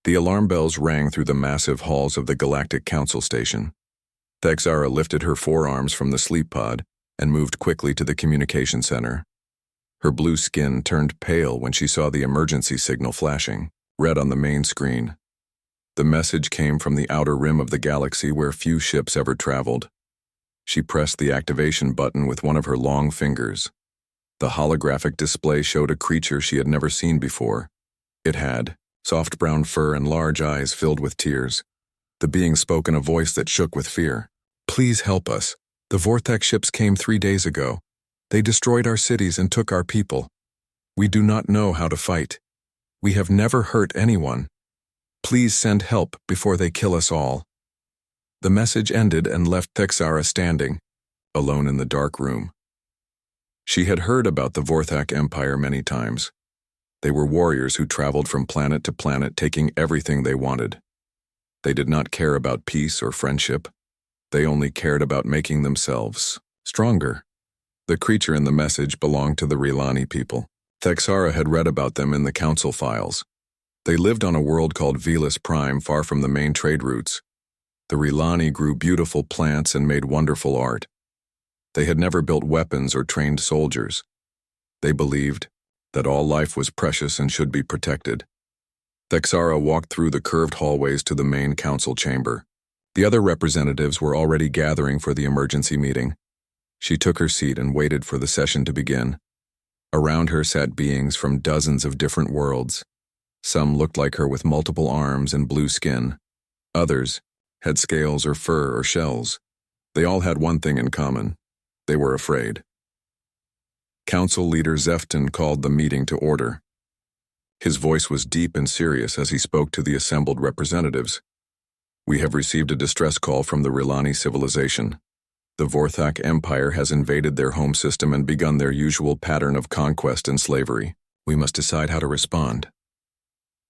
The alarm bells rang through the massive halls of the Galactic Council station. Thexara lifted her forearms from the sleep pod and moved quickly to the communication center. Her blue skin turned pale when she saw the emergency signal flashing, red on the main screen. The message came from the outer rim of the galaxy where few ships ever traveled. She pressed the activation button with one of her long fingers. The holographic display showed a creature she had never seen before. It had soft brown fur and large eyes filled with tears. The being spoke in a voice that shook with fear. "Please help us. The Vortex ships came 3 days ago. They destroyed our cities and took our people. We do not know how to fight. We have never hurt anyone. Please send help before they kill us all." The message ended and left Thexara standing, alone in the dark room. She had heard about the Vorthak Empire many times. They were warriors who traveled from planet to planet, taking everything they wanted. They did not care about peace or friendship. They only cared about making themselves stronger. The creature in the message belonged to the Rilani people. Thexara had read about them in the council files. They lived on a world called HFY far from the main trade routes. The Rilani grew beautiful plants and made wonderful art. They had never built weapons or trained soldiers. They believed that all life was precious and should be protected. Thexara walked through the curved hallways to the main council chamber. The other representatives were already gathering for the emergency meeting. She took her seat and waited for the session to begin. Around her sat beings from dozens of different worlds. Some looked like her with multiple arms and blue skin. Others had scales or fur or shells. They all had one thing in common. They were afraid. Council leader Zefton called the meeting to order. His voice was deep and serious as he spoke to the assembled representatives. "We have received a distress call from the Rilani civilization. The Vorthak Empire has invaded their home system and begun their usual pattern of conquest and slavery. We must decide how to respond."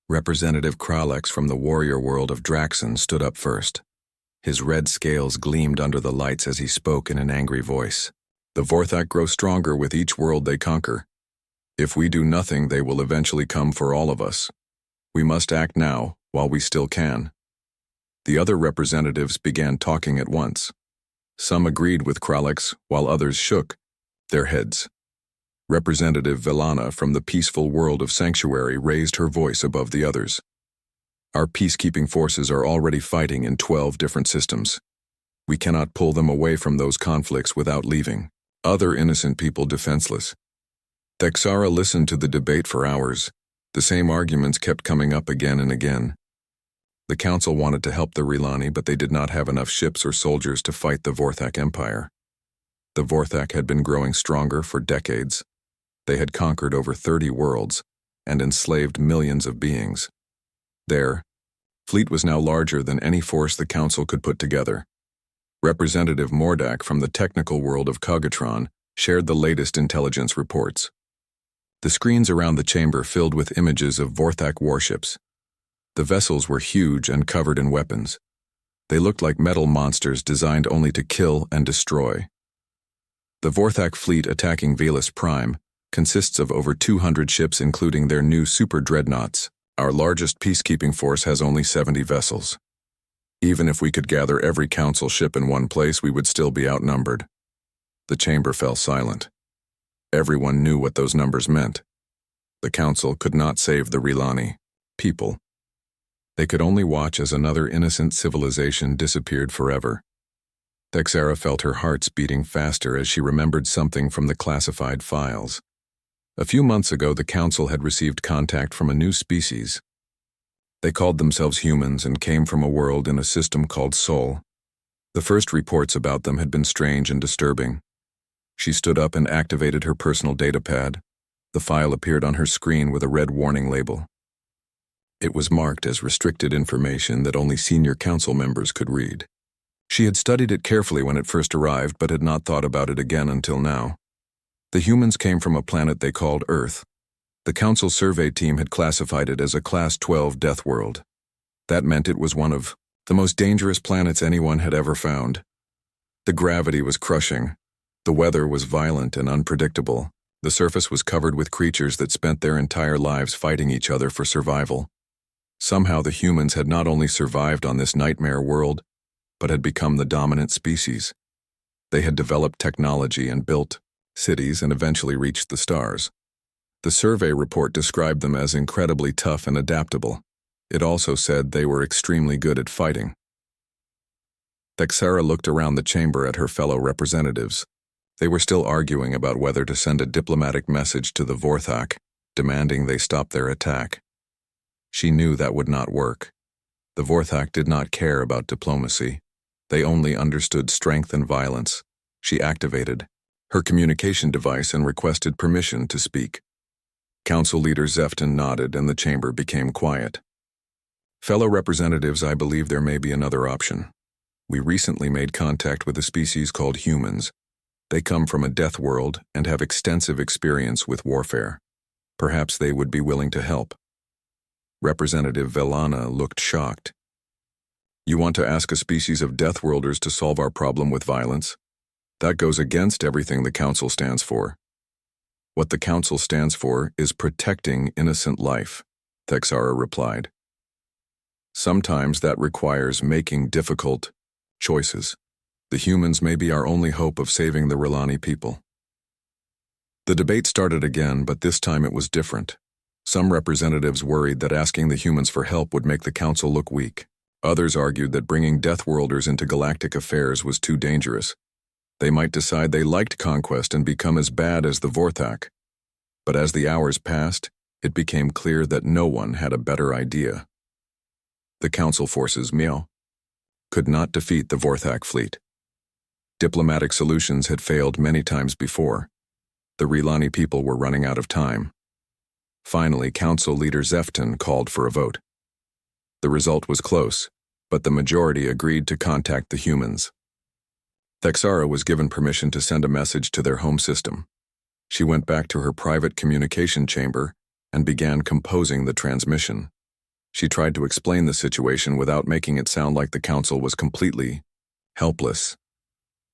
Representative Kralex from the warrior world of Draxon stood up first. His red scales gleamed under the lights as he spoke in an angry voice. "The Vorthak grow stronger with each world they conquer. If we do nothing, they will eventually come for all of us. We must act now, while we still can." The other representatives began talking at once. Some agreed with Kralex, while others shook their heads. Representative Velana from the peaceful world of Sanctuary raised her voice above the others. "Our peacekeeping forces are already fighting in 12 different systems. We cannot pull them away from those conflicts without leaving other innocent people defenseless." Thexara listened to the debate for hours. The same arguments kept coming up again and again. The council wanted to help the Rilani, but they did not have enough ships or soldiers to fight the Vorthak Empire. The Vorthak had been growing stronger for decades. They had conquered over 30 worlds and enslaved millions of beings. Their fleet was now larger than any force the council could put together. Representative Mordak from the technical world of Cogatron shared the latest intelligence reports. The screens around the chamber filled with images of Vorthak warships. The vessels were huge and covered in weapons. They looked like metal monsters designed only to kill and destroy. The Vorthak fleet attacking HFY consists of over 200 ships, including their new super dreadnoughts. Our largest peacekeeping force has only 70 vessels. Even if we could gather every council ship in one place, we would still be outnumbered. The chamber fell silent. Everyone knew what those numbers meant. The council could not save the Rilani people. They could only watch as another innocent civilization disappeared forever. Thexara felt her hearts beating faster as she remembered something from the classified files. A few months ago, the council had received contact from a new species. They called themselves humans and came from a world in a system called Sol. The first reports about them had been strange and disturbing. She stood up and activated her personal data pad. The file appeared on her screen with a red warning label. It was marked as restricted information that only senior council members could read. She had studied it carefully when it first arrived, but had not thought about it again until now. The humans came from a planet they called Earth. The council survey team had classified it as a Class 12 death world. That meant it was one of the most dangerous planets anyone had ever found. The gravity was crushing. The weather was violent and unpredictable. The surface was covered with creatures that spent their entire lives fighting each other for survival. Somehow the humans had not only survived on this nightmare world, but had become the dominant species. They had developed technology and built cities and eventually reached the stars. The survey report described them as incredibly tough and adaptable. It also said they were extremely good at fighting. Thexara looked around the chamber at her fellow representatives. They were still arguing about whether to send a diplomatic message to the Vorthak, demanding they stop their attack. She knew that would not work. The Vorthak did not care about diplomacy. They only understood strength and violence. She activated her communication device and requested permission to speak. Council leader Zefton nodded and the chamber became quiet. Fellow representatives, I believe there may be another option. We recently made contact with a species called humans. They come from a death world and have extensive experience with warfare. Perhaps they would be willing to help. Representative Velana looked shocked. You want to ask a species of Deathworlders to solve our problem with violence? That goes against everything the Council stands for. What the Council stands for is protecting innocent life, Thexara replied. Sometimes that requires making difficult choices. The humans may be our only hope of saving the Rilani people. The debate started again, but this time it was different. Some representatives worried that asking the humans for help would make the Council look weak. Others argued that bringing Deathworlders into galactic affairs was too dangerous. They might decide they liked conquest and become as bad as the Vorthak. But as the hours passed, it became clear that no one had a better idea. The Council forces, could not defeat the Vorthak fleet. Diplomatic solutions had failed many times before. The Rilani people were running out of time. Finally, Council leader Zefton called for a vote. The result was close, but the majority agreed to contact the humans. Thexara was given permission to send a message to their home system. She went back to her private communication chamber and began composing the transmission. She tried to explain the situation without making it sound like the Council was completely helpless.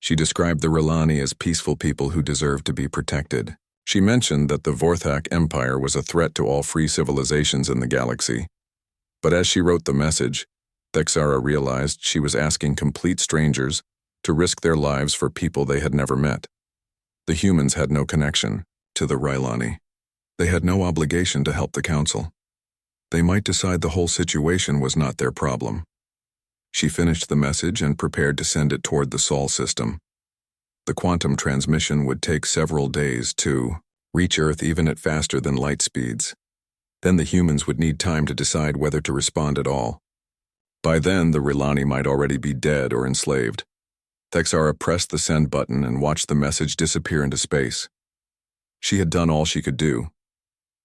She described the Rilani as peaceful people who deserved to be protected. She mentioned that the Vorthak Empire was a threat to all free civilizations in the galaxy. But as she wrote the message, Thexara realized she was asking complete strangers to risk their lives for people they had never met. The humans had no connection to the Rilani. They had no obligation to help the Council. They might decide the whole situation was not their problem. She finished the message and prepared to send it toward the Sol system. The quantum transmission would take several days to reach Earth even at faster than light speeds. Then the humans would need time to decide whether to respond at all. By then, the Rilani might already be dead or enslaved. Thexara pressed the send button and watched the message disappear into space. She had done all she could do.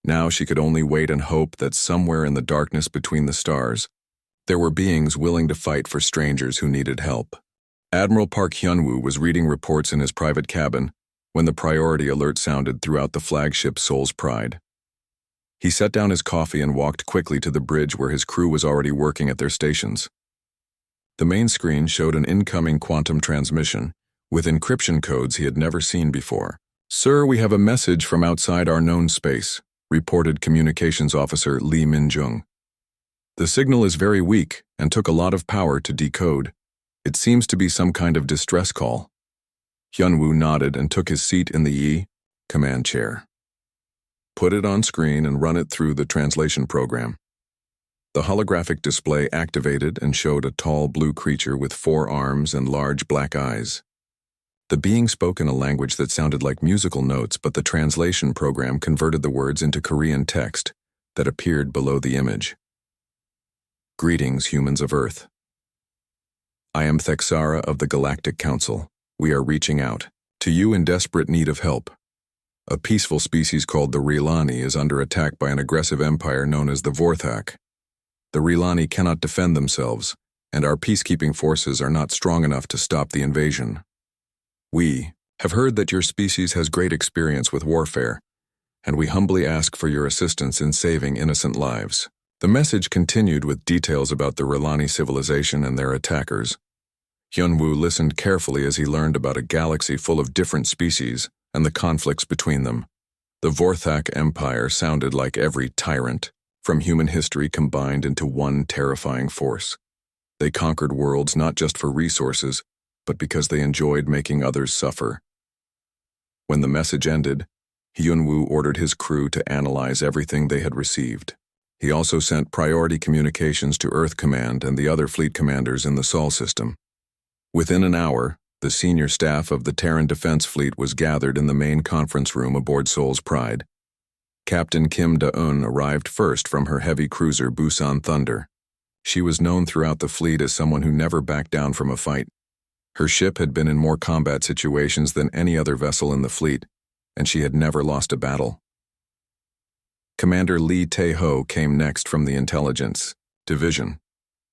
Now she could only wait and hope that somewhere in the darkness between the stars, there were beings willing to fight for strangers who needed help. Admiral Park Hyunwoo was reading reports in his private cabin when the priority alert sounded throughout the flagship Soul's Pride. He set down his coffee and walked quickly to the bridge where his crew was already working at their stations. The main screen showed an incoming quantum transmission with encryption codes he had never seen before. "Sir, we have a message from outside our known space," reported Communications Officer Lee Min-jung. "The signal is very weak and took a lot of power to decode. It seems to be some kind of distress call." Hyunwoo nodded and took his seat in the command chair. "Put it on screen and run it through the translation program." The holographic display activated and showed a tall blue creature with 4 arms and large black eyes. The being spoke in a language that sounded like musical notes, but the translation program converted the words into Korean text that appeared below the image. "Greetings, humans of Earth. I am Thexara of the Galactic Council. We are reaching out to you in desperate need of help. A peaceful species called the Rilani is under attack by an aggressive empire known as the Vorthak. The Rilani cannot defend themselves, and our peacekeeping forces are not strong enough to stop the invasion. We have heard that your species has great experience with warfare, and we humbly ask for your assistance in saving innocent lives." The message continued with details about the Rilani civilization and their attackers. Hyunwoo listened carefully as he learned about a galaxy full of different species and the conflicts between them. The Vorthak Empire sounded like every tyrant, from human history combined into one terrifying force. They conquered worlds not just for resources, but because they enjoyed making others suffer. When the message ended, Hyunwoo ordered his crew to analyze everything they had received. He also sent priority communications to Earth Command and the other fleet commanders in the Sol system. Within an hour, the senior staff of the Terran Defense Fleet was gathered in the main conference room aboard Sol's Pride. Captain Kim Da-eun arrived first from her heavy cruiser Busan Thunder. She was known throughout the fleet as someone who never backed down from a fight. Her ship had been in more combat situations than any other vessel in the fleet, and she had never lost a battle. Commander Lee Tae-ho came next from the Intelligence Division.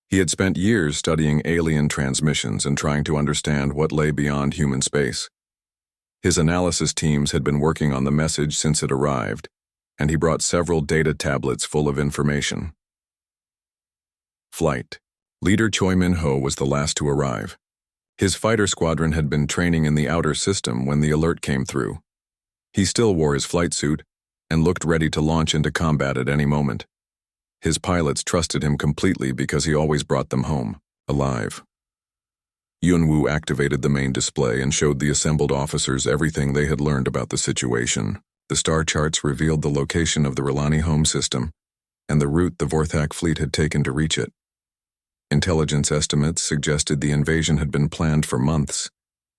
He had spent years studying alien transmissions and trying to understand what lay beyond human space. His analysis teams had been working on the message since it arrived, and he brought several data tablets full of information. Flight. Leader Choi Min-ho was the last to arrive. His fighter squadron had been training in the outer system when the alert came through. He still wore his flight suit and looked ready to launch into combat at any moment. His pilots trusted him completely because he always brought them home, alive. Hyunwoo activated the main display and showed the assembled officers everything they had learned about the situation. The star charts revealed the location of the Rilani home system and the route the Vorthak fleet had taken to reach it. Intelligence estimates suggested the invasion had been planned for months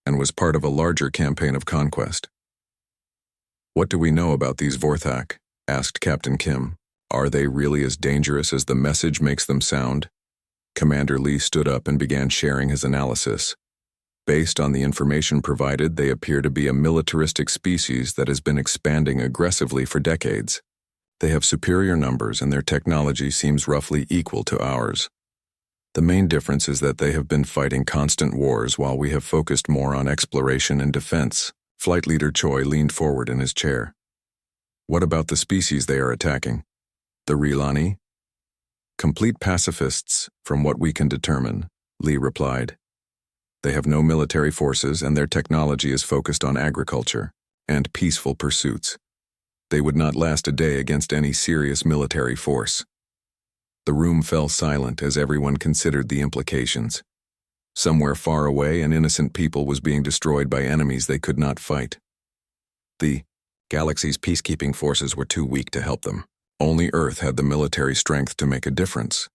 and was part of a larger campaign of conquest. "What do we know about these Vorthak?" asked Captain Kim. "Are they really as dangerous as the message makes them sound?" Commander Lee stood up and began sharing his analysis. Based on the information provided, they appear to be a militaristic species that has been expanding aggressively for decades. They have superior numbers and their technology seems roughly equal to ours. The main difference is that they have been fighting constant wars while we have focused more on exploration and defense. Flight Leader Choi leaned forward in his chair. "What about the species they are attacking? The Rilani?" "Complete pacifists, from what we can determine," Lee replied. "They have no military forces and their technology is focused on agriculture and peaceful pursuits. They would not last a day against any serious military force." The room fell silent as everyone considered the implications. Somewhere far away, an innocent people was being destroyed by enemies they could not fight. The galaxy's peacekeeping forces were too weak to help them. Only Earth had the military strength to make a difference.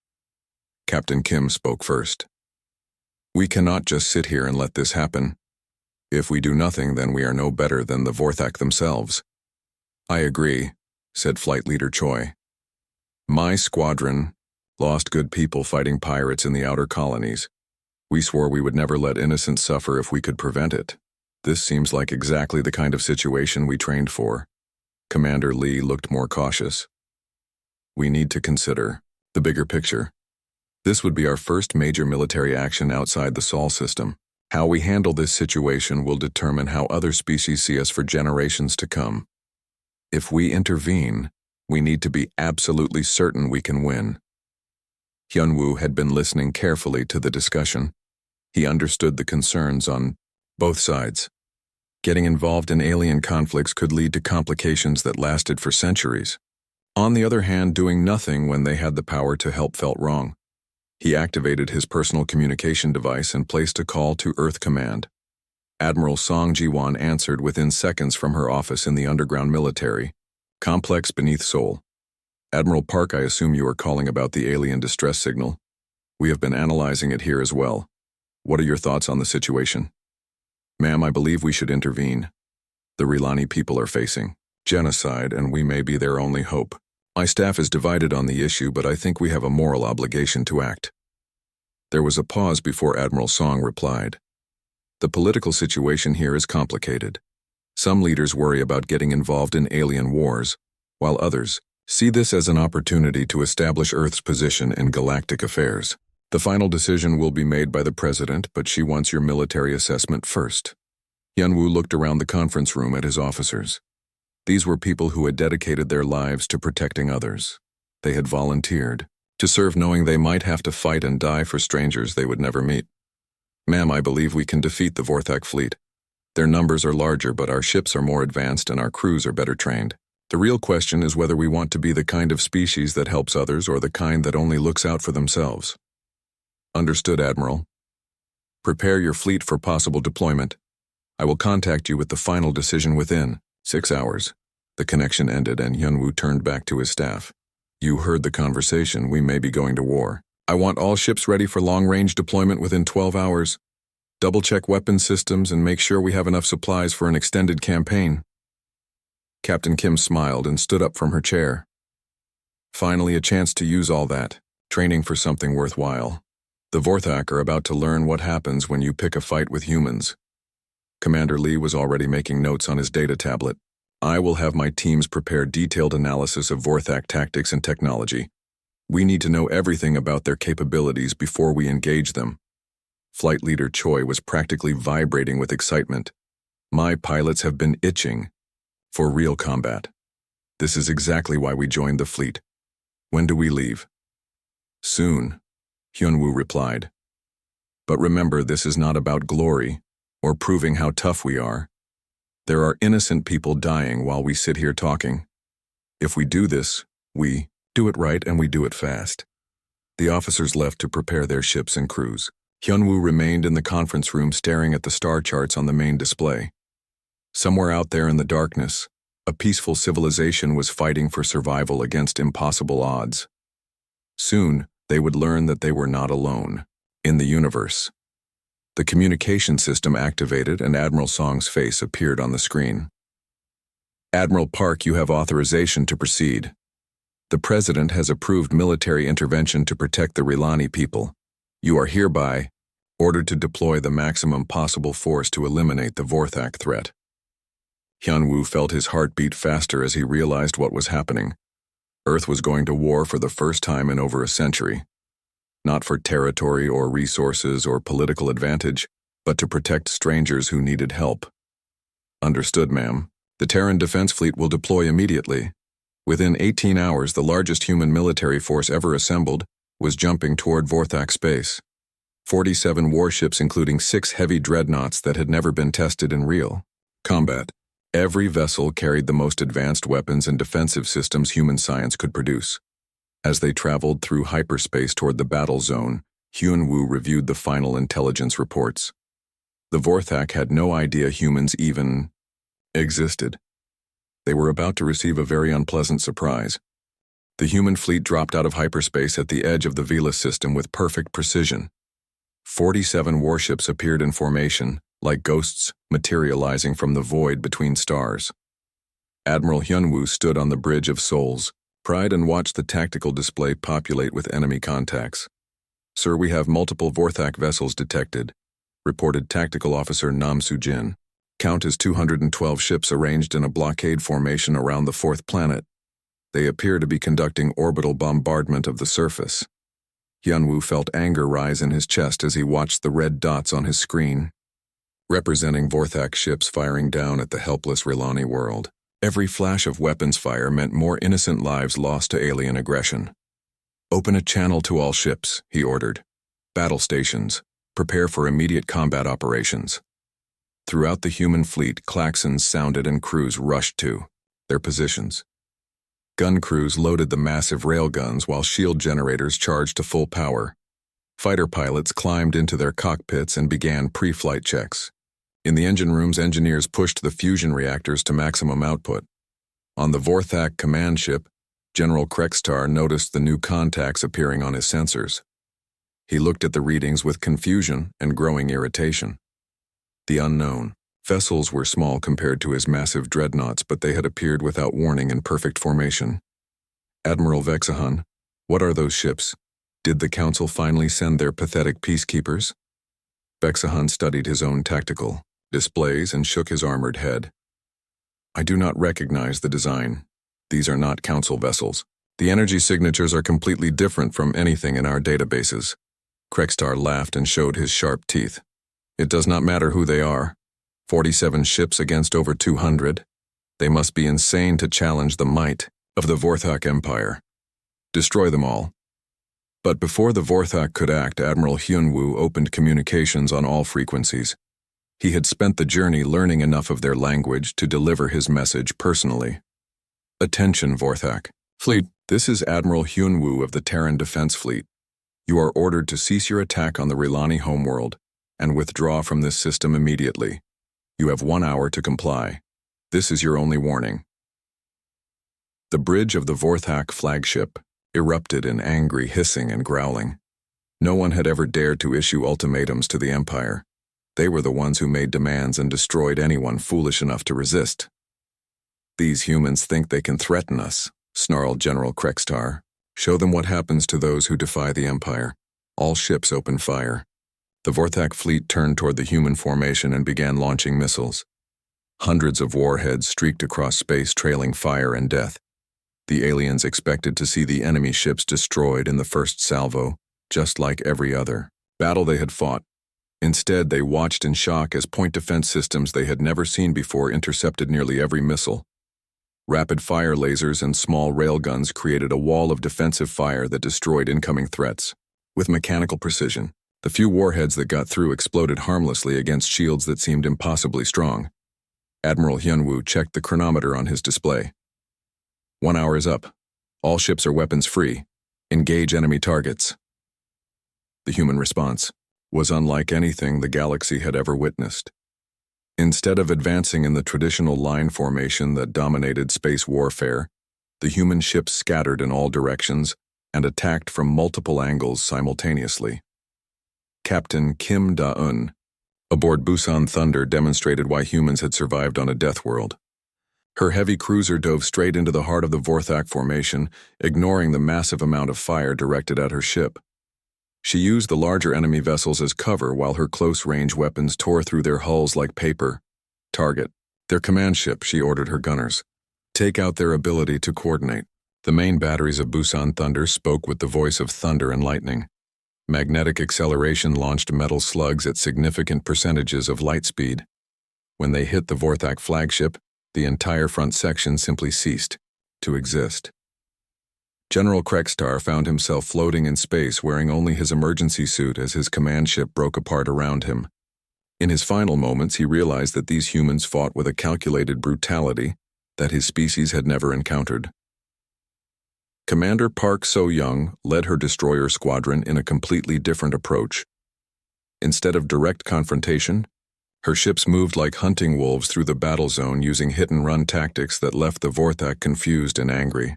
Captain Kim spoke first. "We cannot just sit here and let this happen. If we do nothing, then we are no better than the Vorthak themselves." "I agree," said Flight Leader Choi. "My squadron lost good people fighting pirates in the outer colonies. We swore we would never let innocents suffer if we could prevent it. This seems like exactly the kind of situation we trained for." Commander Lee looked more cautious. "We need to consider the bigger picture. This would be our first major military action outside the Sol system. How we handle this situation will determine how other species see us for generations to come. If we intervene, we need to be absolutely certain we can win." Hyunwoo had been listening carefully to the discussion. He understood the concerns on both sides. Getting involved in alien conflicts could lead to complications that lasted for centuries. On the other hand, doing nothing when they had the power to help felt wrong. He activated his personal communication device and placed a call to Earth Command. Admiral Song Ji-won answered within seconds from her office in the underground military complex beneath Seoul. "Admiral Park, I assume you are calling about the alien distress signal. We have been analyzing it here as well. What are your thoughts on the situation?" "Ma'am, I believe we should intervene. The Rilani people are facing genocide, and we may be their only hope. My staff is divided on the issue, but I think we have a moral obligation to act." There was a pause before Admiral Song replied. "The political situation here is complicated. Some leaders worry about getting involved in alien wars, while others see this as an opportunity to establish Earth's position in galactic affairs. The final decision will be made by the President, but she wants your military assessment first." Hyunwoo looked around the conference room at his officers. These were people who had dedicated their lives to protecting others. They had volunteered to serve knowing they might have to fight and die for strangers they would never meet. "Ma'am, I believe we can defeat the Vorthak fleet. Their numbers are larger, but our ships are more advanced and our crews are better trained. The real question is whether we want to be the kind of species that helps others or the kind that only looks out for themselves. Understood, Admiral. Prepare your fleet for possible deployment. I will contact you with the final decision within 6 hours. The connection ended and Hyunwoo turned back to his staff. You heard the conversation. We may be going to war. I want all ships ready for long-range deployment within 12 hours. Double-check weapon systems and make sure we have enough supplies for an extended campaign. Captain Kim smiled and stood up from her chair. Finally, a chance to use all that, training for something worthwhile. The Vorthak are about to learn what happens when you pick a fight with humans. Commander Lee was already making notes on his data tablet. I will have my teams prepare detailed analysis of Vorthak tactics and technology. We need to know everything about their capabilities before we engage them. Flight Leader Choi was practically vibrating with excitement. My pilots have been itching for real combat. This is exactly why we joined the fleet. When do we leave? Soon, Hyunwoo replied. But remember, this is not about glory or proving how tough we are. There are innocent people dying while we sit here talking. If we do this, we do it right and we do it fast. The officers left to prepare their ships and crews. Hyunwoo remained in the conference room staring at the star charts on the main display. Somewhere out there in the darkness, a peaceful civilization was fighting for survival against impossible odds. Soon, they would learn that they were not alone in the universe. The communication system activated and Admiral Song's face appeared on the screen. Admiral Park, you have authorization to proceed. The President has approved military intervention to protect the Rilani people. You are hereby ordered to deploy the maximum possible force to eliminate the Vorthak threat. Hyunwoo felt his heart beat faster as he realized what was happening. Earth was going to war for the first time in over a century. Not for territory or resources or political advantage, but to protect strangers who needed help. Understood, ma'am. The Terran Defense Fleet will deploy immediately. Within 18 hours, the largest human military force ever assembled was jumping toward Vorthak space. 47 warships, including 6 heavy dreadnoughts that had never been tested in real combat. Every vessel carried the most advanced weapons and defensive systems human science could produce. As they traveled through hyperspace toward the battle zone, Hyunwoo reviewed the final intelligence reports. The Vorthak had no idea humans even existed. They were about to receive a very unpleasant surprise. The human fleet dropped out of hyperspace at the edge of the Velas system with perfect precision. 47 warships appeared in formation, like ghosts materializing from the void between stars. Admiral Hyunwoo stood on the Bridge of Souls, pried and watched the tactical display populate with enemy contacts. Sir, we have multiple Vorthak vessels detected, reported Tactical Officer Nam Soo-jin. Count as 212 ships arranged in a blockade formation around the 4th planet. They appear to be conducting orbital bombardment of the surface. Hyunwoo felt anger rise in his chest as he watched the red dots on his screen, representing Vorthak ships firing down at the helpless Rilani world. Every flash of weapons fire meant more innocent lives lost to alien aggression. Open a channel to all ships, he ordered. Battle stations, prepare for immediate combat operations. Throughout the human fleet, klaxons sounded and crews rushed to their positions. Gun crews loaded the massive railguns while shield generators charged to full power. Fighter pilots climbed into their cockpits and began pre-flight checks. In the engine rooms, engineers pushed the fusion reactors to maximum output. On the Vorthak command ship, General Krekstar noticed the new contacts appearing on his sensors. He looked at the readings with confusion and growing irritation. The unknown. Vessels were small compared to his massive dreadnoughts, but they had appeared without warning in perfect formation. Admiral Vexahun, what are those ships? Did the Council finally send their pathetic peacekeepers? Vexahun studied his own tactical displays and shook his armored head. I do not recognize the design. These are not Council vessels. The energy signatures are completely different from anything in our databases. Krekstar laughed and showed his sharp teeth. It does not matter who they are. 47 ships against over 200. They must be insane to challenge the might of the Vorthak Empire. Destroy them all. But before the Vorthak could act, Admiral Hyunwoo opened communications on all frequencies. He had spent the journey learning enough of their language to deliver his message personally. Attention, Vorthak. Fleet, this is Admiral Hyunwoo of the Terran Defense Fleet. You are ordered to cease your attack on the Rilani homeworld and withdraw from this system immediately. You have 1 hour to comply. This is your only warning. The bridge of the Vorthak flagship erupted in angry hissing and growling. No one had ever dared to issue ultimatums to the Empire. They were the ones who made demands and destroyed anyone foolish enough to resist. These humans think they can threaten us, snarled General Krextar. Show them what happens to those who defy the Empire. All ships open fire. The Vorthak fleet turned toward the human formation and began launching missiles. Hundreds of warheads streaked across space, trailing fire and death. The aliens expected to see the enemy ships destroyed in the first salvo, just like every other battle they had fought. Instead, they watched in shock as point defense systems they had never seen before intercepted nearly every missile. Rapid-fire lasers and small railguns created a wall of defensive fire that destroyed incoming threats. With mechanical precision, the few warheads that got through exploded harmlessly against shields that seemed impossibly strong. Admiral Hyunwoo checked the chronometer on his display. 1 hour is up. All ships are weapons-free. Engage enemy targets. The human response was unlike anything the galaxy had ever witnessed. Instead of advancing in the traditional line formation that dominated space warfare, the human ships scattered in all directions and attacked from multiple angles simultaneously. Captain Kim Da-eun, aboard Busan Thunder, demonstrated why humans had survived on a death world. Her heavy cruiser dove straight into the heart of the Vorthak formation, ignoring the massive amount of fire directed at her ship. She used the larger enemy vessels as cover while her close-range weapons tore through their hulls like paper. Target their command ship, she ordered her gunners. Take out their ability to coordinate. The main batteries of Busan Thunder spoke with the voice of thunder and lightning. Magnetic acceleration launched metal slugs at significant percentages of light speed. When they hit the Vorthak flagship, the entire front section simply ceased to exist. General Krextar found himself floating in space wearing only his emergency suit as his command ship broke apart around him. In his final moments, he realized that these humans fought with a calculated brutality that his species had never encountered. Commander Park So-young led her destroyer squadron in a completely different approach. Instead of direct confrontation, her ships moved like hunting wolves through the battle zone using hit-and-run tactics that left the Vorthak confused and angry.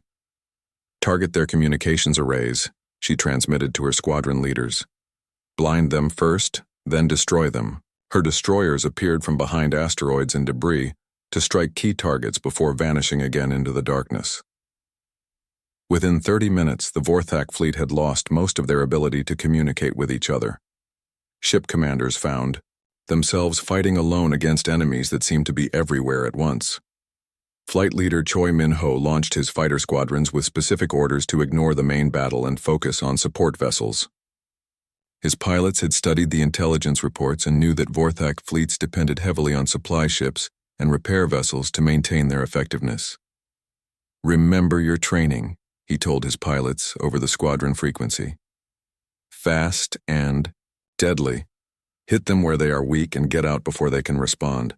Target their communications arrays, she transmitted to her squadron leaders. Blind them first, then destroy them. Her destroyers appeared from behind asteroids and debris to strike key targets before vanishing again into the darkness. Within 30 minutes, the Vorthak fleet had lost most of their ability to communicate with each other. Ship commanders found themselves fighting alone against enemies that seemed to be everywhere at once. Flight leader Choi Min-ho launched his fighter squadrons with specific orders to ignore the main battle and focus on support vessels. His pilots had studied the intelligence reports and knew that Vorthak fleets depended heavily on supply ships and repair vessels to maintain their effectiveness. Remember your training, he told his pilots over the squadron frequency. Fast and deadly. Hit them where they are weak and get out before they can respond.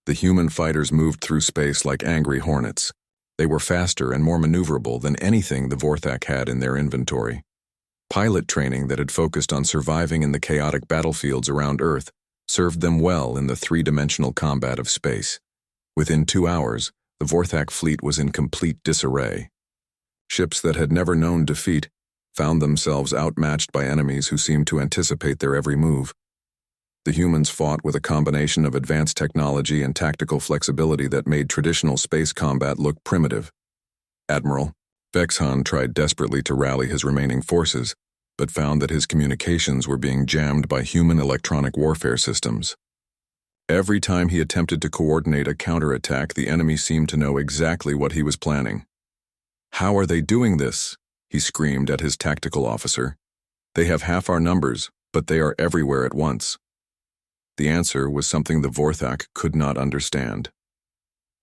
The human fighters moved through space like angry hornets. They were faster and more maneuverable than anything the Vorthak had in their inventory. Pilot training that had focused on surviving in the chaotic battlefields around Earth served them well in the three-dimensional combat of space. Within 2 hours, the Vorthak fleet was in complete disarray. Ships that had never known defeat found themselves outmatched by enemies who seemed to anticipate their every move. The humans fought with a combination of advanced technology and tactical flexibility that made traditional space combat look primitive. Admiral Vexhan tried desperately to rally his remaining forces, but found that his communications were being jammed by human electronic warfare systems. Every time he attempted to coordinate a counterattack, the enemy seemed to know exactly what he was planning. "How are they doing this?" he screamed at his tactical officer. "They have half our numbers, but they are everywhere at once." The answer was something the Vorthak could not understand.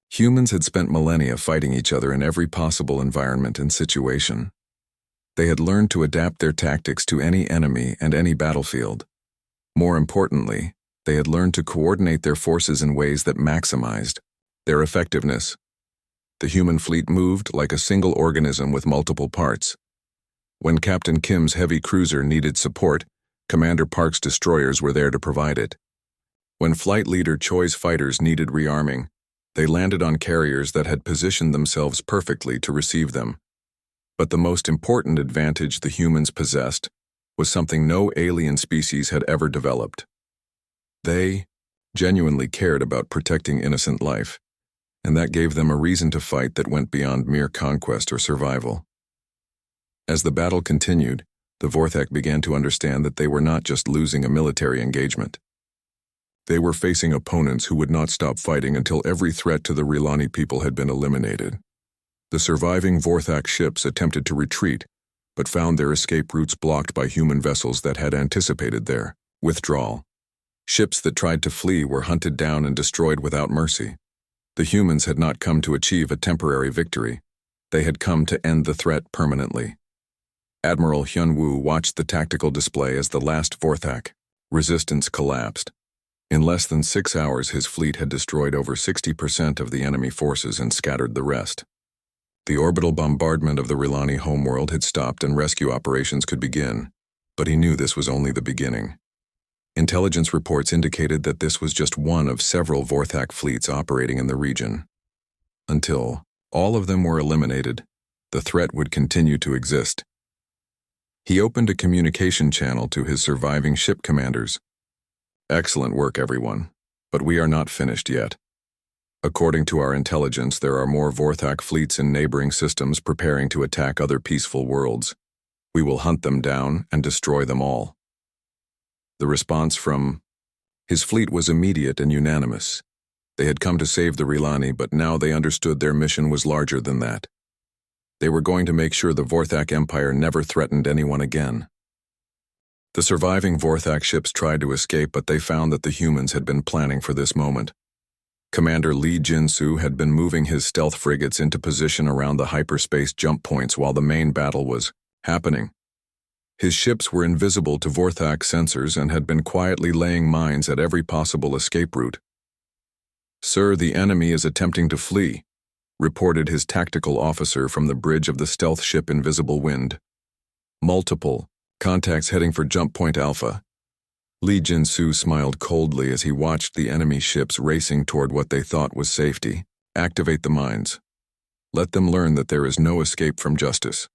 Humans had spent millennia fighting each other in every possible environment and situation. They had learned to adapt their tactics to any enemy and any battlefield. More importantly, they had learned to coordinate their forces in ways that maximized their effectiveness. The human fleet moved like a single organism with multiple parts. When Captain Kim's heavy cruiser needed support, Commander Park's destroyers were there to provide it. When Flight Leader Choi's fighters needed rearming, they landed on carriers that had positioned themselves perfectly to receive them. But the most important advantage the humans possessed was something no alien species had ever developed. They genuinely cared about protecting innocent life, and that gave them a reason to fight that went beyond mere conquest or survival. As the battle continued, the Vorthak began to understand that they were not just losing a military engagement. They were facing opponents who would not stop fighting until every threat to the Rilani people had been eliminated. The surviving Vorthak ships attempted to retreat, but found their escape routes blocked by human vessels that had anticipated their withdrawal. Ships that tried to flee were hunted down and destroyed without mercy. The humans had not come to achieve a temporary victory. They had come to end the threat permanently. Admiral Hyun-woo watched the tactical display as the last Vorthak resistance collapsed. In less than 6 hours, his fleet had destroyed over 60% of the enemy forces and scattered the rest. The orbital bombardment of the Rilani homeworld had stopped and rescue operations could begin, but he knew this was only the beginning. Intelligence reports indicated that this was just one of several Vorthak fleets operating in the region. Until all of them were eliminated, the threat would continue to exist. He opened a communication channel to his surviving ship commanders. "Excellent work, everyone, but we are not finished yet. According to our intelligence, there are more Vorthak fleets in neighboring systems preparing to attack other peaceful worlds. We will hunt them down and destroy them all." The response from his fleet was immediate and unanimous. They had come to save the Rilani, but now they understood their mission was larger than that. They were going to make sure the Vorthak Empire never threatened anyone again. The surviving Vorthak ships tried to escape, but they found that the humans had been planning for this moment. Commander Lee Jin-soo had been moving his stealth frigates into position around the hyperspace jump points while the main battle was happening. His ships were invisible to Vorthak sensors and had been quietly laying mines at every possible escape route. "Sir, the enemy is attempting to flee," reported his tactical officer from the bridge of the stealth ship Invisible Wind. "Multiple contacts heading for Jump Point Alpha." Lee Jin-soo smiled coldly as he watched the enemy ships racing toward what they thought was safety. "Activate the mines. Let them learn that there is no escape from justice."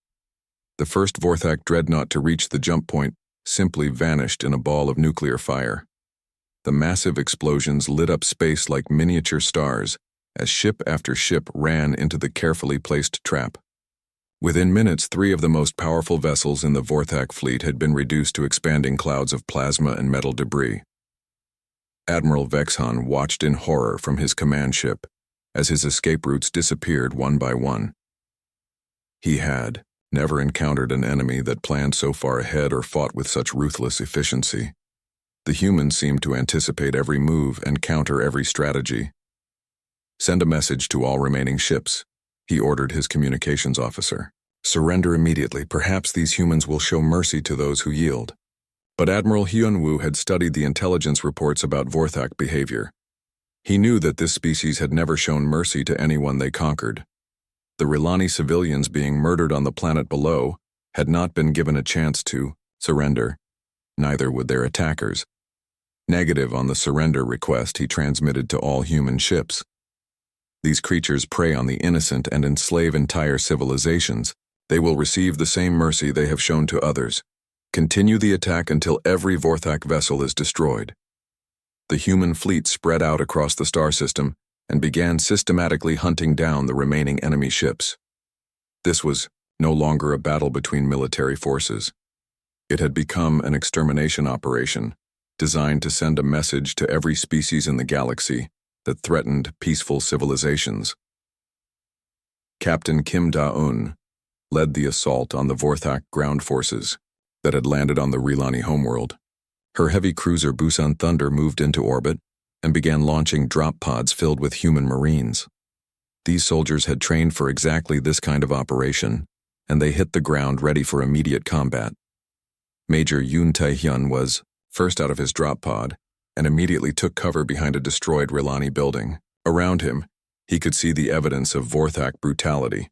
The first Vorthak dreadnought to reach the jump point simply vanished in a ball of nuclear fire. The massive explosions lit up space like miniature stars as ship after ship ran into the carefully placed trap. Within minutes, 3 of the most powerful vessels in the Vorthak fleet had been reduced to expanding clouds of plasma and metal debris. Admiral Vexhan watched in horror from his command ship as his escape routes disappeared one by one. He had never encountered an enemy that planned so far ahead or fought with such ruthless efficiency. The humans seemed to anticipate every move and counter every strategy. "Send a message to all remaining ships," he ordered his communications officer. "Surrender immediately. Perhaps these humans will show mercy to those who yield." But Admiral Hyun-woo had studied the intelligence reports about Vorthak behavior. He knew that this species had never shown mercy to anyone they conquered. The Rilani civilians being murdered on the planet below had not been given a chance to surrender. Neither would their attackers. Negative on the surrender request he transmitted to all human ships. These creatures prey on the innocent and enslave entire civilizations. They will receive the same mercy they have shown to others. Continue the attack until every Vorthak vessel is destroyed. The human fleet spread out across the star system and began systematically hunting down the remaining enemy ships. This was no longer a battle between military forces. It had become an extermination operation, designed to send a message to every species in the galaxy that threatened peaceful civilizations. Captain Kim Da-eun led the assault on the Vorthak ground forces that had landed on the Rilani homeworld. Her heavy cruiser Busan Thunder moved into orbit and began launching drop pods filled with human marines. These soldiers had trained for exactly this kind of operation, and they hit the ground ready for immediate combat. Major Yoon Tae-hyun was first out of his drop pod and immediately took cover behind a destroyed Rilani building. Around him, He could see the evidence of Vorthak brutality.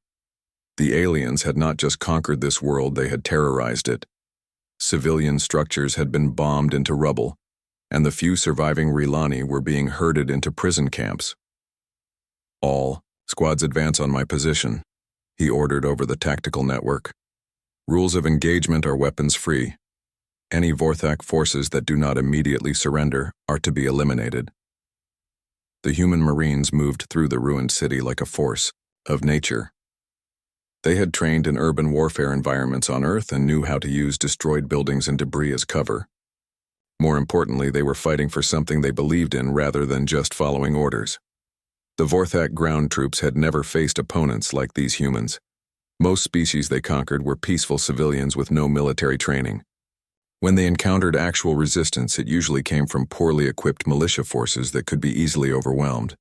The aliens had not just conquered this world, they had terrorized it. Civilian structures had been bombed into rubble, and the few surviving Rilani were being herded into prison camps. "All squads advance on my position," he ordered over the tactical network. "Rules of engagement are weapons-free. Any Vorthak forces that do not immediately surrender are to be eliminated." The human Marines moved through the ruined city like a force of nature. They had trained in urban warfare environments on Earth and knew how to use destroyed buildings and debris as cover. More importantly, they were fighting for something they believed in rather than just following orders. The Vorthak ground troops had never faced opponents like these humans. Most species they conquered were peaceful civilians with no military training. When they encountered actual resistance, it usually came from poorly equipped militia forces that could be easily overwhelmed.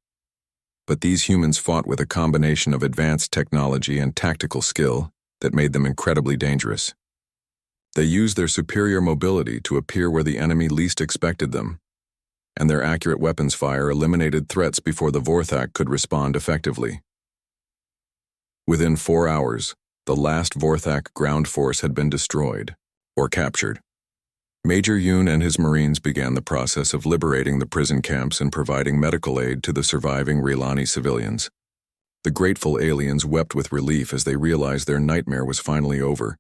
But these humans fought with a combination of advanced technology and tactical skill that made them incredibly dangerous. They used their superior mobility to appear where the enemy least expected them, and their accurate weapons fire eliminated threats before the Vorthak could respond effectively. Within 4 hours, the last Vorthak ground force had been destroyed, or captured. Major Yoon and his Marines began the process of liberating the prison camps and providing medical aid to the surviving Rilani civilians. The grateful aliens wept with relief as they realized their nightmare was finally over,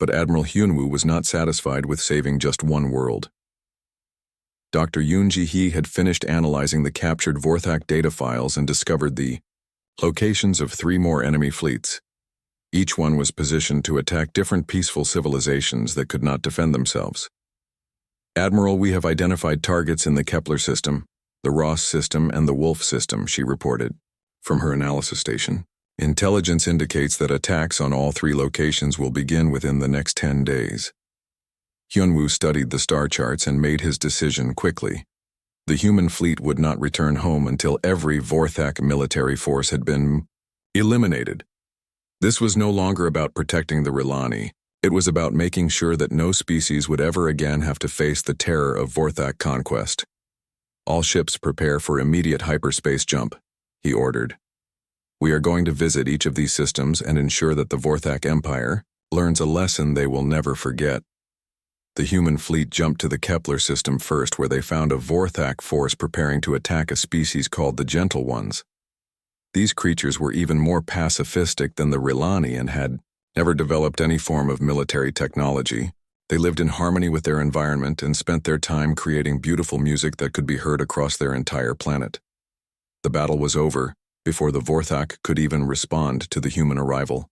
but Admiral Hyunwoo was not satisfied with saving just one world. Dr. Yoon Ji-hee had finished analyzing the captured Vorthak data files and discovered the locations of 3 more enemy fleets. Each one was positioned to attack different peaceful civilizations that could not defend themselves. "Admiral, we have identified targets in the Kepler system, the Ross system, and the Wolf system," she reported from her analysis station. "Intelligence indicates that attacks on all 3 locations will begin within the next 10 days. Hyunwoo studied the star charts and made his decision quickly. The human fleet would not return home until every Vorthak military force had been eliminated. This was no longer about protecting the Rilani. It was about making sure that no species would ever again have to face the terror of Vorthak conquest. "All ships prepare for immediate hyperspace jump," he ordered. "We are going to visit each of these systems and ensure that the Vorthak Empire learns a lesson they will never forget." The human fleet jumped to the Kepler system first, where they found a Vorthak force preparing to attack a species called the Gentle Ones. These creatures were even more pacifistic than the Rilani and had never developed any form of military technology. They lived in harmony with their environment and spent their time creating beautiful music that could be heard across their entire planet. The battle was over before the Vorthak could even respond to the human arrival.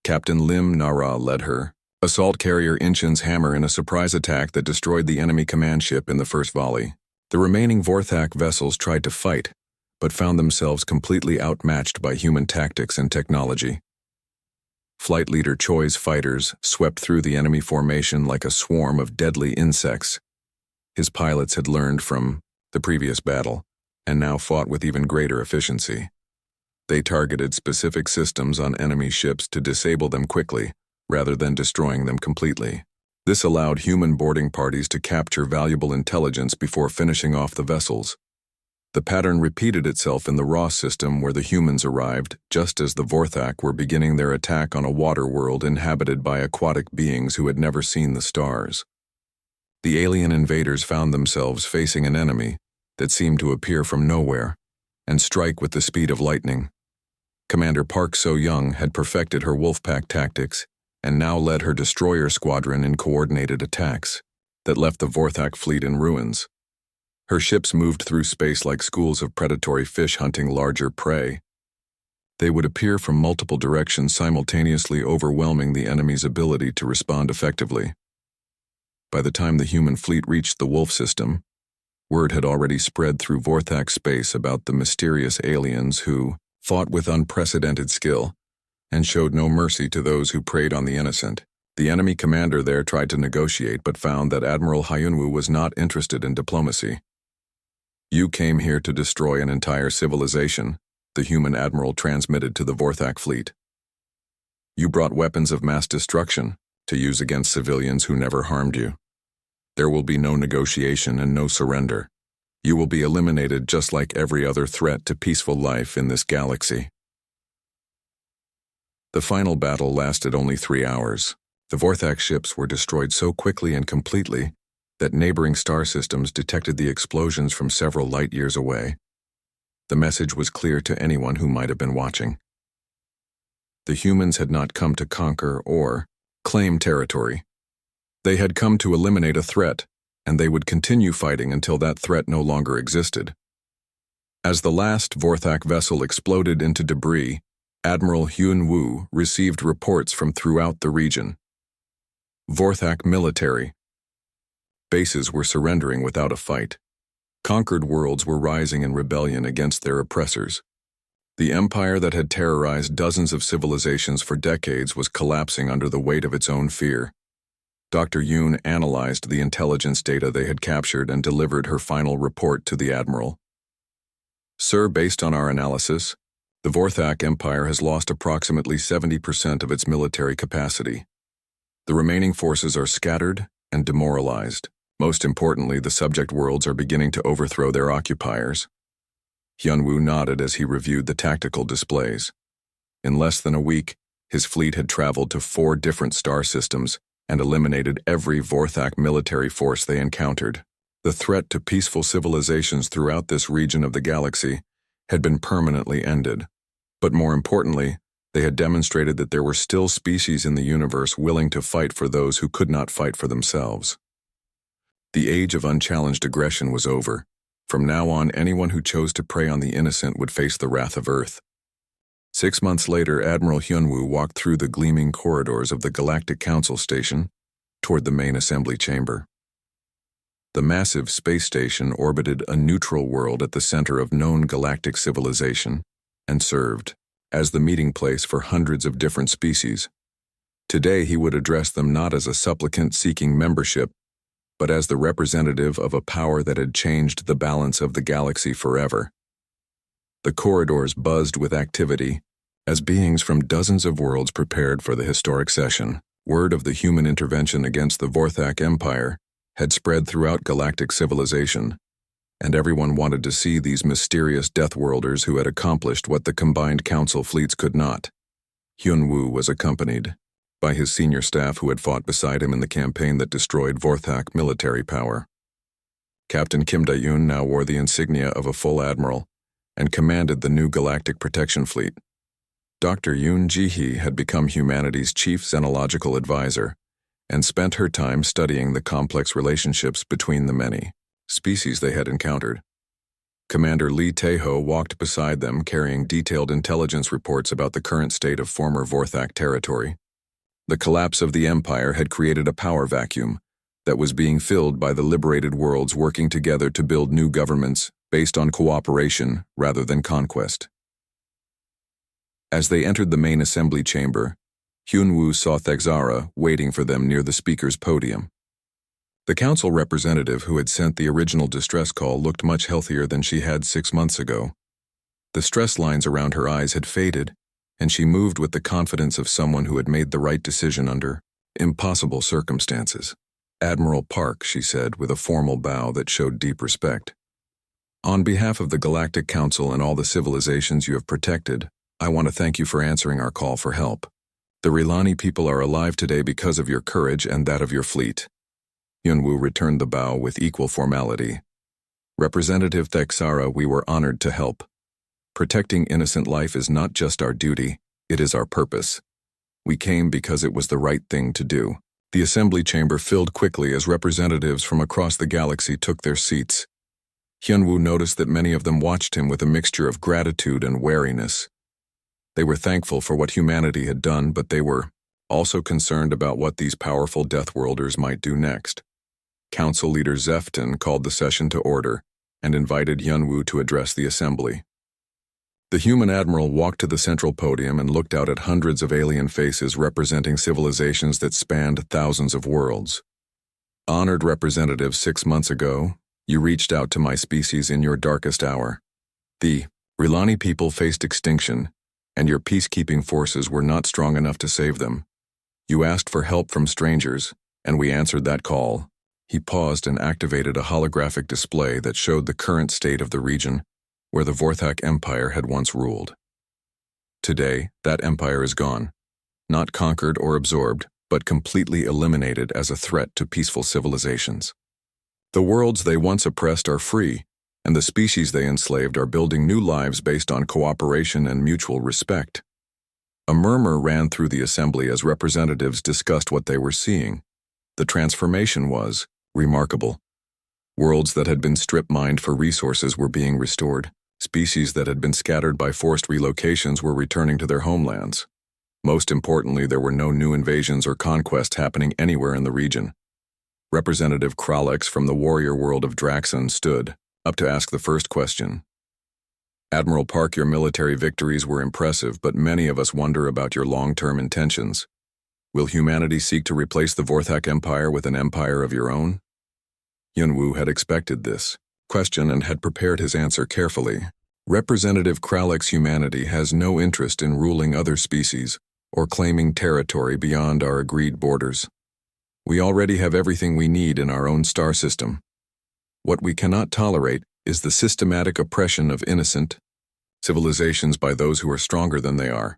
Captain Lim Nara led her assault carrier Inchin's hammer in a surprise attack that destroyed the enemy command ship in the first volley. The remaining Vorthak vessels tried to fight, but found themselves completely outmatched by human tactics and technology. Flight Leader Choi's fighters swept through the enemy formation like a swarm of deadly insects. His pilots had learned from the previous battle, and now fought with even greater efficiency. They targeted specific systems on enemy ships to disable them quickly, rather than destroying them completely. This allowed human boarding parties to capture valuable intelligence before finishing off the vessels. The pattern repeated itself in the Ross system, where the humans arrived just as the Vorthak were beginning their attack on a water world inhabited by aquatic beings who had never seen the stars. The alien invaders found themselves facing an enemy that seemed to appear from nowhere and strike with the speed of lightning. Commander Park So-young had perfected her Wolfpack tactics and now led her destroyer squadron in coordinated attacks that left the Vorthak fleet in ruins. Her ships moved through space like schools of predatory fish hunting larger prey. They would appear from multiple directions, simultaneously overwhelming the enemy's ability to respond effectively. By the time the human fleet reached the Wolf system, word had already spread through Vorthak space about the mysterious aliens who fought with unprecedented skill and showed no mercy to those who preyed on the innocent. The enemy commander there tried to negotiate but found that Admiral Hyunwoo was not interested in diplomacy. "You came here to destroy an entire civilization," the human admiral transmitted to the Vorthak fleet. "You brought weapons of mass destruction to use against civilians who never harmed you. There will be no negotiation and no surrender. You will be eliminated just like every other threat to peaceful life in this galaxy. The final battle lasted only 3 hours. The Vorthak ships were destroyed so quickly and completely that neighboring star systems detected the explosions from several light years away. The message was clear to anyone who might have been watching. The humans had not come to conquer or claim territory. They had come to eliminate a threat, and they would continue fighting until that threat no longer existed. As the last Vorthak vessel exploded into debris, Admiral Hyun-woo received reports from throughout the region. Vorthak military bases were surrendering without a fight. Conquered worlds were rising in rebellion against their oppressors. The empire that had terrorized dozens of civilizations for decades was collapsing under the weight of its own fear. Dr. Yoon analyzed the intelligence data they had captured and delivered her final report to the admiral. Sir, based on our analysis, the Vorthak Empire has lost approximately 70% of its military capacity. The remaining forces are scattered and demoralized. Most importantly, the subject worlds are beginning to overthrow their occupiers. Hyun-woo nodded as he reviewed the tactical displays. In less than a week, his fleet had traveled to 4 different star systems and eliminated every Vorthak military force they encountered. The threat to peaceful civilizations throughout this region of the galaxy had been permanently ended. But more importantly, they had demonstrated that there were still species in the universe willing to fight for those who could not fight for themselves. The age of unchallenged aggression was over. From now on, anyone who chose to prey on the innocent would face the wrath of Earth. 6 months later, Admiral Hyun-woo walked through the gleaming corridors of the Galactic Council Station toward the main assembly chamber. The massive space station orbited a neutral world at the center of known galactic civilization and served as the meeting place for hundreds of different species. Today, he would address them not as a supplicant seeking membership, but as the representative of a power that had changed the balance of the galaxy forever. The corridors buzzed with activity as beings from dozens of worlds prepared for the historic session. Word of the human intervention against the Vorthak Empire had spread throughout galactic civilization, and everyone wanted to see these mysterious Deathworlders who had accomplished what the combined council fleets could not. Hyun-woo was accompanied by his senior staff who had fought beside him in the campaign that destroyed Vorthak military power. Captain Kim Da-yoon now wore the insignia of a full admiral and commanded the new Galactic Protection Fleet. Dr. Yoon Ji-hee had become humanity's chief xenological advisor and spent her time studying the complex relationships between the many species they had encountered. Commander Lee Tae-ho walked beside them carrying detailed intelligence reports about the current state of former Vorthak territory. The collapse of the Empire had created a power vacuum that was being filled by the liberated worlds working together to build new governments based on cooperation rather than conquest. As they entered the main assembly chamber, Hyun-woo saw Thexara waiting for them near the speaker's podium. The council representative who had sent the original distress call looked much healthier than she had 6 months ago. The stress lines around her eyes had faded, and she moved with the confidence of someone who had made the right decision under impossible circumstances. "Admiral Park," she said with a formal bow that showed deep respect. "On behalf of the Galactic Council and all the civilizations you have protected, I want to thank you for answering our call for help. The Rilani people are alive today because of your courage and that of your fleet." Hyun-woo returned the bow with equal formality. "Representative Thexara, we were honored to help. Protecting innocent life is not just our duty, it is our purpose. We came because it was the right thing to do." The assembly chamber filled quickly as representatives from across the galaxy took their seats. Hyun-woo noticed that many of them watched him with a mixture of gratitude and wariness. They were thankful for what humanity had done, but they were also concerned about what these powerful Deathworlders might do next. Council leader Zefton called the session to order and invited Hyun-woo to address the assembly. The human admiral walked to the central podium and looked out at hundreds of alien faces representing civilizations that spanned thousands of worlds. "Honored representative, 6 months ago, you reached out to my species in your darkest hour. The Rilani people faced extinction, and your peacekeeping forces were not strong enough to save them. You asked for help from strangers, and we answered that call." He paused and activated a holographic display that showed the current state of the region where the Vorthak Empire had once ruled. Today, that empire is gone, not conquered or absorbed, but completely eliminated as a threat to peaceful civilizations. The worlds they once oppressed are free, and the species they enslaved are building new lives based on cooperation and mutual respect. A murmur ran through the assembly as representatives discussed what they were seeing. The transformation was remarkable. Worlds that had been strip-mined for resources were being restored. Species that had been scattered by forced relocations were returning to their homelands. Most importantly, there were no new invasions or conquests happening anywhere in the region. Representative Kralex from the warrior world of Draxon stood up to ask the first question. Admiral Park, your military victories were impressive, but many of us wonder about your long-term intentions. Will humanity seek to replace the Vorthak Empire with an empire of your own? Yunwu had expected this question and had prepared his answer carefully. Representative Kralek's humanity has no interest in ruling other species or claiming territory beyond our agreed borders. We already have everything we need in our own star system. What we cannot tolerate is the systematic oppression of innocent civilizations by those who are stronger than they are.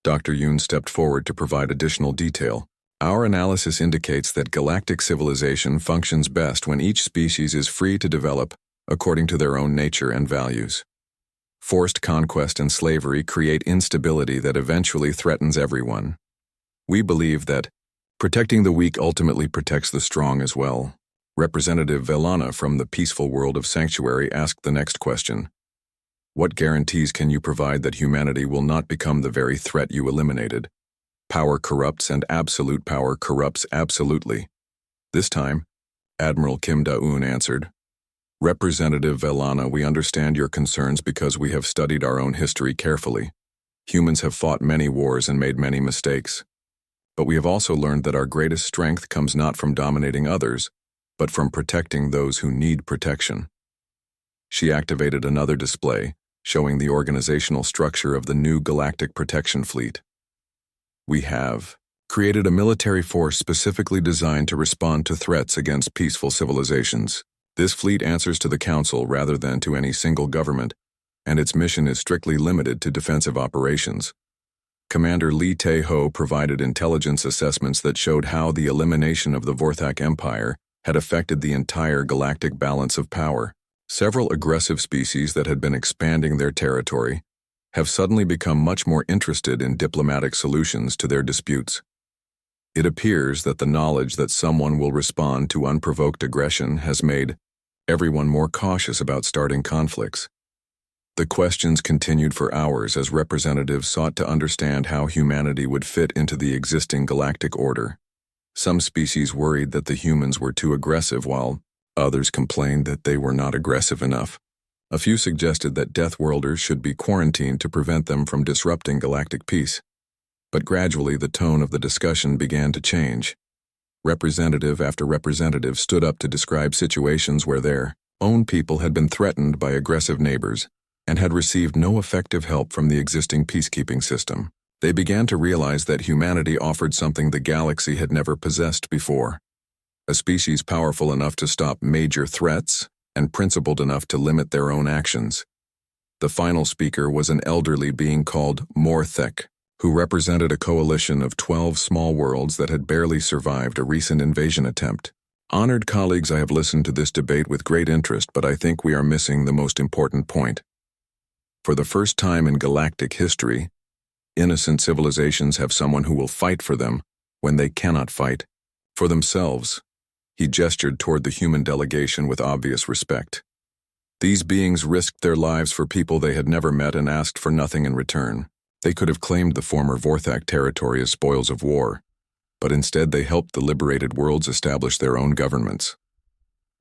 Dr. Yoon stepped forward to provide additional detail. Our analysis indicates that galactic civilization functions best when each species is free to develop according to their own nature and values. Forced conquest and slavery create instability that eventually threatens everyone. We believe that protecting the weak ultimately protects the strong as well. Representative Velana from the peaceful world of Sanctuary asked the next question. What guarantees can you provide that humanity will not become the very threat you eliminated? Power corrupts and absolute power corrupts absolutely. This time, Admiral Kim Da-eun answered. Representative Velana, we understand your concerns because we have studied our own history carefully. Humans have fought many wars and made many mistakes. But we have also learned that our greatest strength comes not from dominating others, but from protecting those who need protection. She activated another display, showing the organizational structure of the new Galactic Protection Fleet. We have created a military force specifically designed to respond to threats against peaceful civilizations. This fleet answers to the Council rather than to any single government, and its mission is strictly limited to defensive operations. Commander Lee Tae-ho provided intelligence assessments that showed how the elimination of the Vorthak Empire had affected the entire galactic balance of power. Several aggressive species that had been expanding their territory have suddenly become much more interested in diplomatic solutions to their disputes. It appears that the knowledge that someone will respond to unprovoked aggression has made everyone more cautious about starting conflicts. The questions continued for hours as representatives sought to understand how humanity would fit into the existing galactic order. Some species worried that the humans were too aggressive, while others complained that they were not aggressive enough. A few suggested that Deathworlders should be quarantined to prevent them from disrupting galactic peace. But gradually the tone of the discussion began to change. Representative after representative stood up to describe situations where their own people had been threatened by aggressive neighbors and had received no effective help from the existing peacekeeping system. They began to realize that humanity offered something the galaxy had never possessed before. A species powerful enough to stop major threats and principled enough to limit their own actions. The final speaker was an elderly being called Morthek, who represented a coalition of 12 small worlds that had barely survived a recent invasion attempt. Honored colleagues, I have listened to this debate with great interest, but I think we are missing the most important point. For the first time in galactic history, innocent civilizations have someone who will fight for them when they cannot fight for themselves. He gestured toward the human delegation with obvious respect. These beings risked their lives for people they had never met and asked for nothing in return. They could have claimed the former Vorthak territory as spoils of war, but instead they helped the liberated worlds establish their own governments.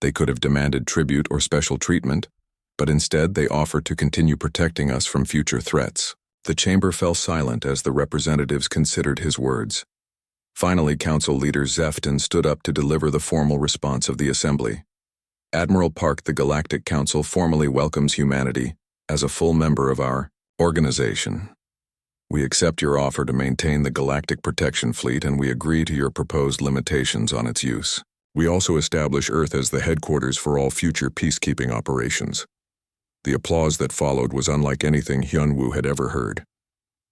They could have demanded tribute or special treatment, but instead they offered to continue protecting us from future threats. The chamber fell silent as the representatives considered his words. Finally, Council Leader Zefton stood up to deliver the formal response of the Assembly. Admiral Park, the Galactic Council formally welcomes humanity as a full member of our organization. We accept your offer to maintain the Galactic Protection Fleet, and we agree to your proposed limitations on its use. We also establish Earth as the headquarters for all future peacekeeping operations. The applause that followed was unlike anything Hyunwoo had ever heard.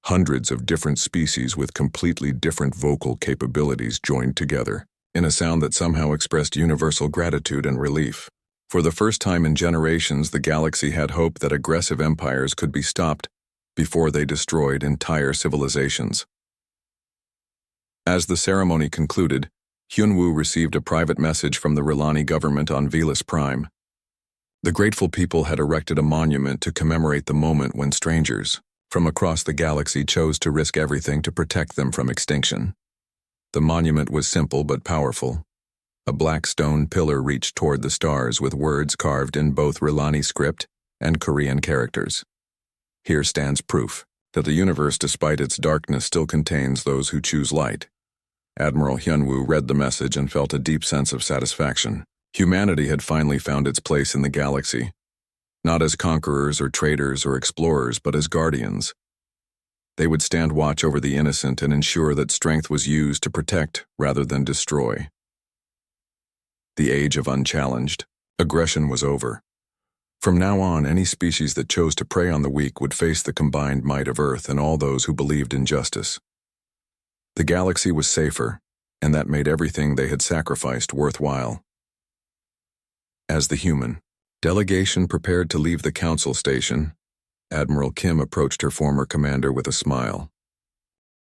Hundreds of different species with completely different vocal capabilities joined together, in a sound that somehow expressed universal gratitude and relief. For the first time in generations, the galaxy had hope that aggressive empires could be stopped before they destroyed entire civilizations. As the ceremony concluded, Hyunwoo received a private message from the Rilani government on Velis Prime. The grateful people had erected a monument to commemorate the moment when strangers from across the galaxy chose to risk everything to protect them from extinction. The monument was simple but powerful. A black stone pillar reached toward the stars with words carved in both Rilani script and Korean characters. Here stands proof that the universe, despite its darkness, still contains those who choose light. Admiral Hyunwoo read the message and felt a deep sense of satisfaction. Humanity had finally found its place in the galaxy, not as conquerors or traders or explorers, but as guardians. They would stand watch over the innocent and ensure that strength was used to protect rather than destroy. The age of unchallenged aggression was over. From now on, any species that chose to prey on the weak would face the combined might of Earth and all those who believed in justice. The galaxy was safer, and that made everything they had sacrificed worthwhile. As the human delegation prepared to leave the council station, Admiral Kim approached her former commander with a smile.